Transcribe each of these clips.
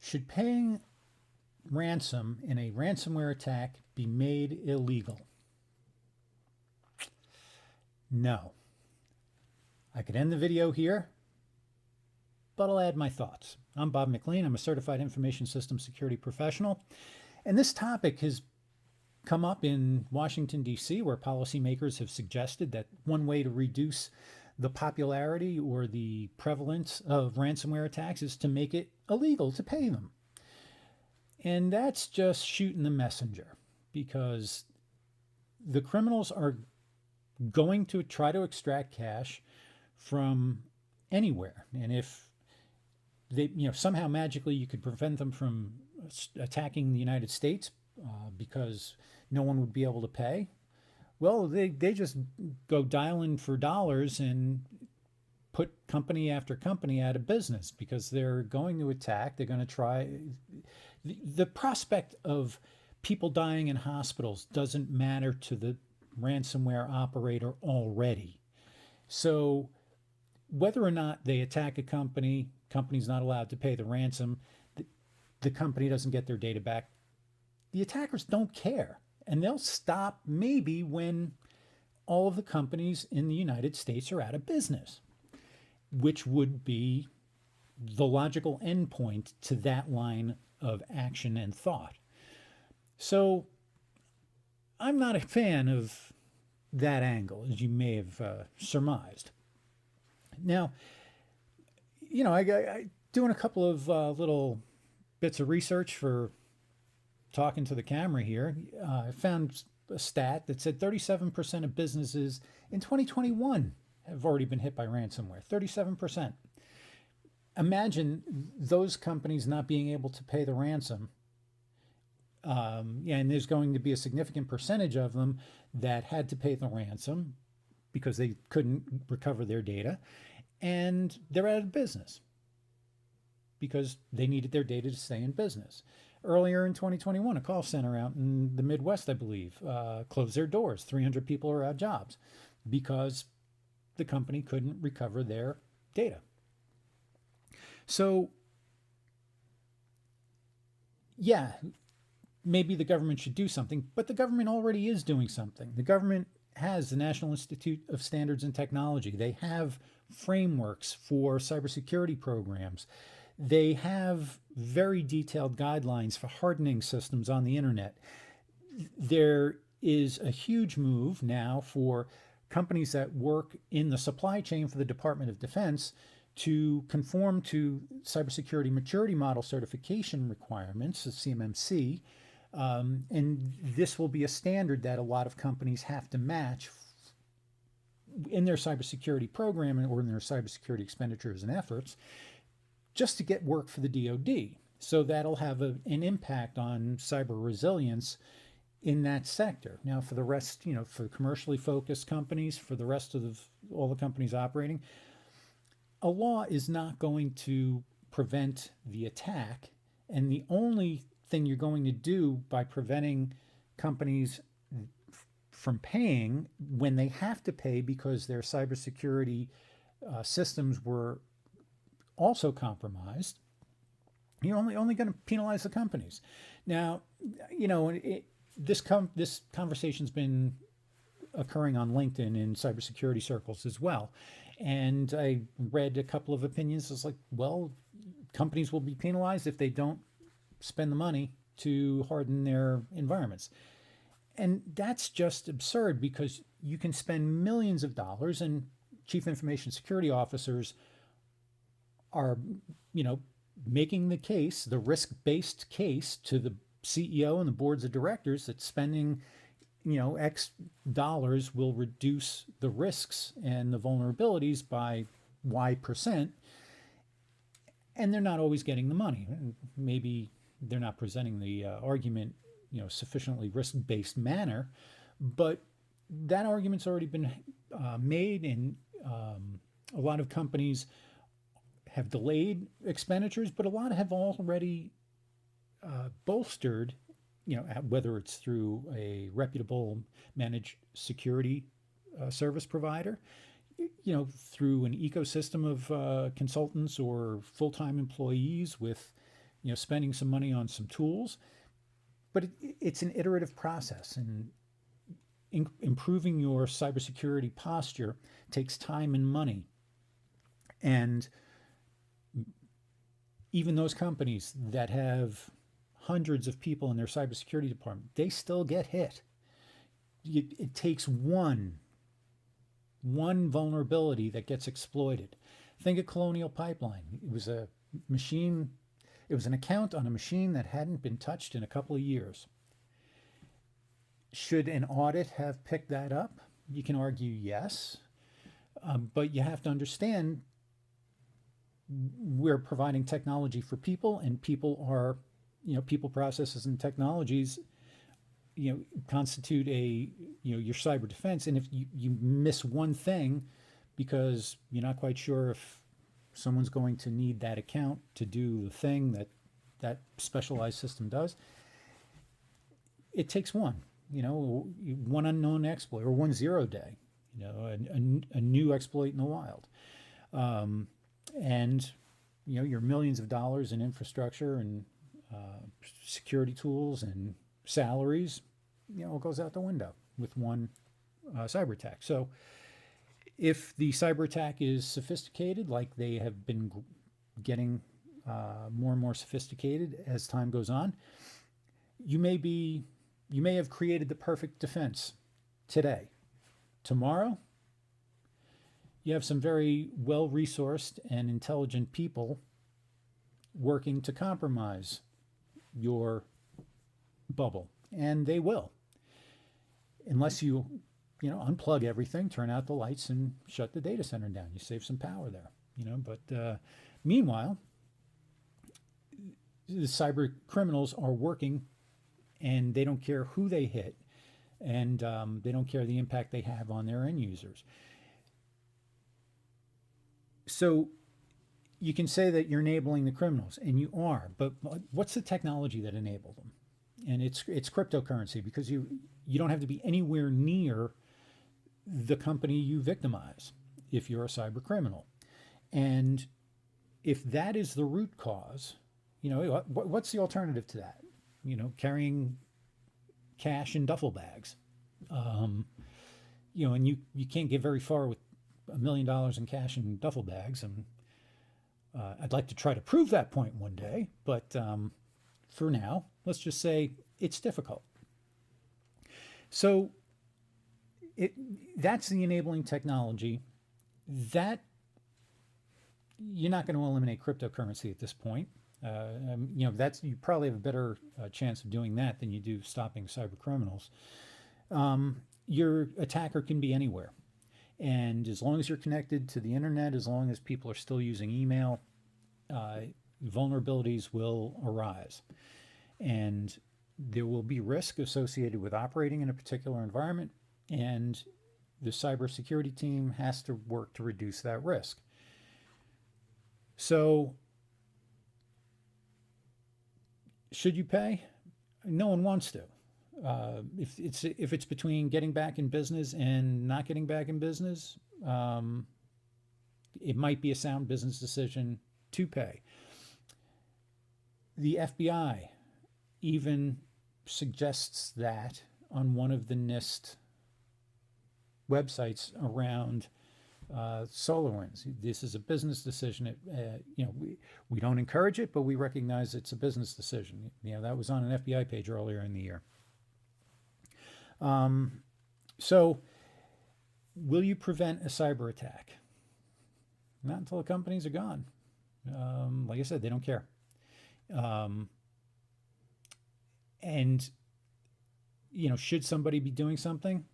Should paying ransom in a ransomware attack be made illegal? No. I could end the video here, but I'll add my thoughts. I'm Bob McLean. I'm a certified information systems security professional. And this topic has come up in Washington, D.C., where policymakers have suggested that one way to reduce the popularity or the prevalence of ransomware attacks is to make it illegal to pay them. And that's just shooting the messenger, because the criminals are going to try to extract cash from anywhere. And if they, somehow magically you could prevent them from attacking the United States because no one would be able to pay, well, they just go dialing for dollars and put company after company out of business, because they're going to attack. They're going to try. The prospect of people dying in hospitals doesn't matter to the ransomware operator already. So whether or not they attack a company's not allowed to pay the ransom, the company doesn't get their data back, the attackers don't care. And they'll stop maybe when all of the companies in the United States are out of business, which would be the logical endpoint to that line of action and thought. So I'm not a fan of that angle, as you may have surmised. Now, I doing a couple of little bits of research for talking to the camera here. I found a stat that said 37% of businesses in 2021 have already been hit by ransomware. 37%. Imagine those companies not being able to pay the ransom. And there's going to be a significant percentage of them that had to pay the ransom because they couldn't recover their data, and they're out of business because they needed their data to stay in business. Earlier in 2021, a call center out in the Midwest, I believe, closed their doors. 300 people are out of jobs because the company couldn't recover their data. So, yeah, maybe the government should do something, but the government already is doing something. The government has the National Institute of Standards and Technology. They have frameworks for cybersecurity programs. They have very detailed guidelines for hardening systems on the internet. There is a huge move now for companies that work in the supply chain for the Department of Defense to conform to cybersecurity maturity model certification requirements, the CMMC. And this will be a standard that a lot of companies have to match in their cybersecurity program or in their cybersecurity expenditures and efforts, just to get work for the DoD. So that'll have an impact on cyber resilience in that sector. Now, for the rest, for commercially focused companies, for the rest of all the companies operating, a law is not going to prevent the attack. And the only thing you're going to do by preventing companies from paying when they have to pay because their cybersecurity systems were also compromised, you're only going to penalize the companies. Now, this conversation's been occurring on LinkedIn in cybersecurity circles as well. And I read a couple of opinions. It's like, well, companies will be penalized if they don't spend the money to harden their environments. And that's just absurd, because you can spend millions of dollars, and chief information security officers are, making the case, the risk-based case to the CEO and the boards of directors that spending, X dollars will reduce the risks and the vulnerabilities by Y%. And they're not always getting the money. Maybe they're not presenting the argument, sufficiently risk-based manner, but that argument's already been made, and a lot of companies have delayed expenditures, but a lot have already bolstered, whether it's through a reputable managed security service provider, through an ecosystem of consultants or full-time employees with spending some money on some tools, but it's an iterative process, and improving your cybersecurity posture takes time and money. And even those companies that have hundreds of people in their cybersecurity department, they still get hit. It takes one vulnerability that gets exploited. Think of Colonial Pipeline. It was a machine, it was an account on a machine that hadn't been touched in a couple of years. Should an audit have picked that up? You can argue yes, but you have to understand we're providing technology for people, and people are, people, processes, and technologies, constitute your cyber defense. And if you miss one thing because you're not quite sure if someone's going to need that account to do the thing that specialized system does, it takes one unknown exploit, or one 0 day, a new exploit in the wild. And your millions of dollars in infrastructure and security tools and salaries, it goes out the window with one cyber attack. So if the cyber attack is sophisticated, like they have been getting more and more sophisticated as time goes on, you may have created the perfect defense today. Tomorrow, you have some very well-resourced and intelligent people working to compromise your bubble, and they will, unless you unplug everything, turn out the lights, and shut the data center down. You save some power there, But meanwhile, the cyber criminals are working, and they don't care who they hit, and they don't care the impact they have on their end users. So you can say that you're enabling the criminals, and you are, but what's the technology that enabled them? And it's cryptocurrency, because you don't have to be anywhere near the company you victimize if you're a cyber criminal. And if that is the root cause, what's the alternative to that? Carrying cash in duffel bags. And you can't get very far with $1 million in cash in duffel bags. And I'd like to try to prove that point one day, but for now, let's just say it's difficult. So that's the enabling technology. That you're not going to eliminate cryptocurrency at this point. That's, you probably have a better chance of doing that than you do stopping cyber criminals. Your attacker can be anywhere, and as long as you're connected to the internet, as long as people are still using email, vulnerabilities will arise, and there will be risk associated with operating in a particular environment, and the cybersecurity team has to work to reduce that risk. So should you pay? No one wants to. If it's between getting back in business and not getting back in business, it might be a sound business decision to pay. The FBI even suggests that on one of the NIST websites around SolarWinds. This is a business decision. We don't encourage it, but we recognize it's a business decision. That was on an FBI page earlier in the year. So will you prevent a cyber attack? Not until the companies are gone. Like I said, they don't care. And should somebody be doing something?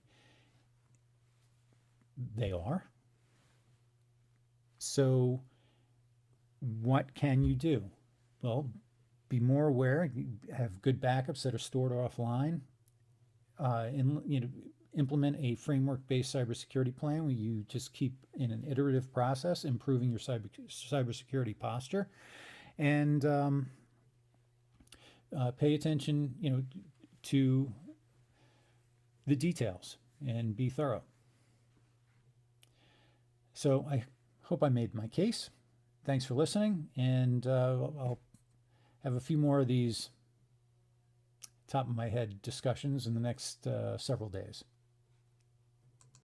They are. So what can you do? Well, be more aware, have good backups that are stored offline, and implement a framework-based cybersecurity plan where you just keep in an iterative process, improving your cybersecurity posture, and pay attention, to the details and be thorough. So I hope I made my case. Thanks for listening, and I'll have a few more of these top of my head discussions in the next several days.